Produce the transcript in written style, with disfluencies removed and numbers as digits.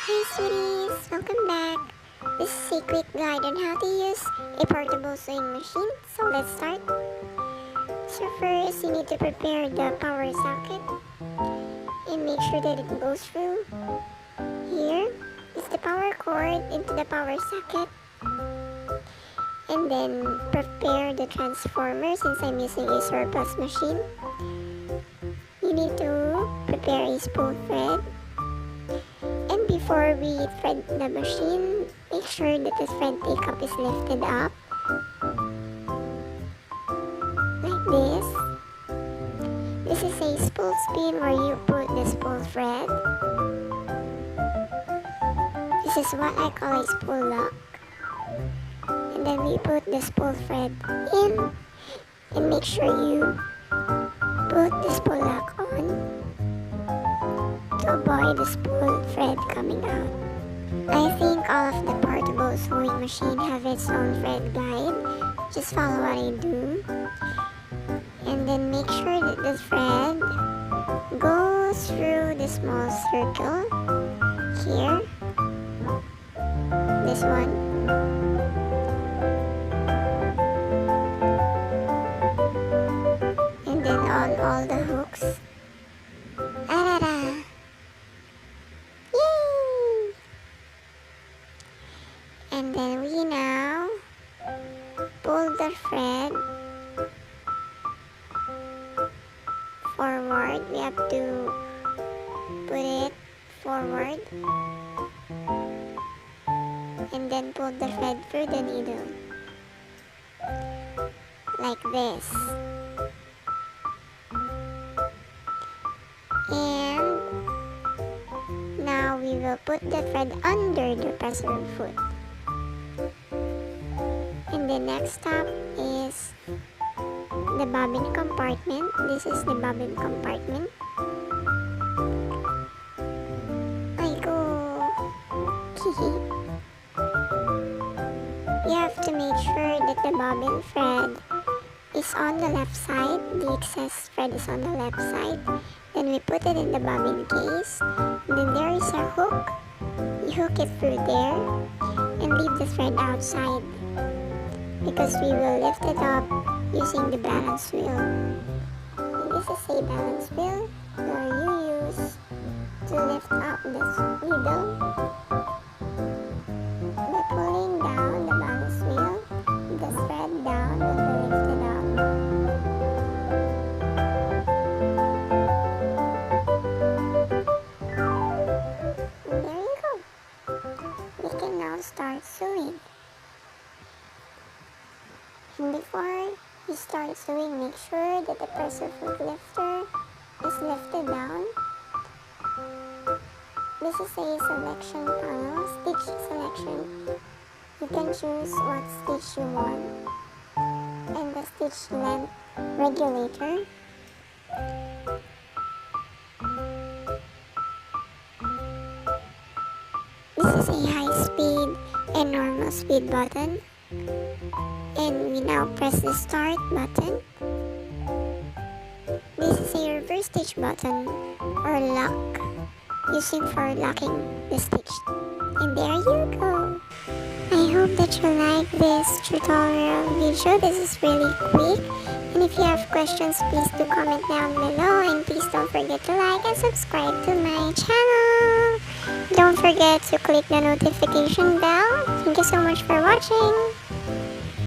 Hi sweeties! Welcome back! This is a quick guide on how to use a portable sewing machine. So let's start. So first, you need to prepare the power socket and make sure that it goes through. Here is the power cord into the power socket. And then prepare the transformer since I'm using a surplus machine. You need to prepare a spool thread. And before we thread the machine, make sure that the thread take-up is lifted up. Like this. This is a spool spin where you put the spool thread. This is what I call a spool lock. And then we put the spool thread in. And make sure you put the spool lock on to avoid the spool thread coming out. I think all of the portable sewing machine have its own thread guide. Just follow what I do. And then make sure that the thread goes through the small circle here. This one. And then on all the hooks. Arara! Yay! And then we now pull the thread forward. We have to put it forward and then pull the thread through the needle like this. And now we will put the thread under the presser foot. And the next step is the bobbin compartment. This is the bobbin compartment. I go. You have to make sure that the bobbin thread is on the left side. The excess thread is on the left side. Then we put it in the bobbin case. And then there is a hook. You hook it through there and leave the thread outside because we will lift it up using the balance wheel. And this is a balance wheel where you use to lift up the needle by pulling down the balance wheel. The thread down will be lifted up. And there you go. We can now start sewing. And before you start sewing, make sure that the presser foot lifter is lifted down. This is a selection panel, stitch selection. You can choose what stitch you want. And the stitch length regulator. This is a high speed and normal speed button. And we now press the start button. This is a reverse stitch button or lock, using for locking the stitch. And there you go. I hope that you like this tutorial video. This is really quick. And if you have questions, please do comment down below. And please don't forget to like and subscribe to my channel. Don't forget to click the notification bell. Thank you so much for watching.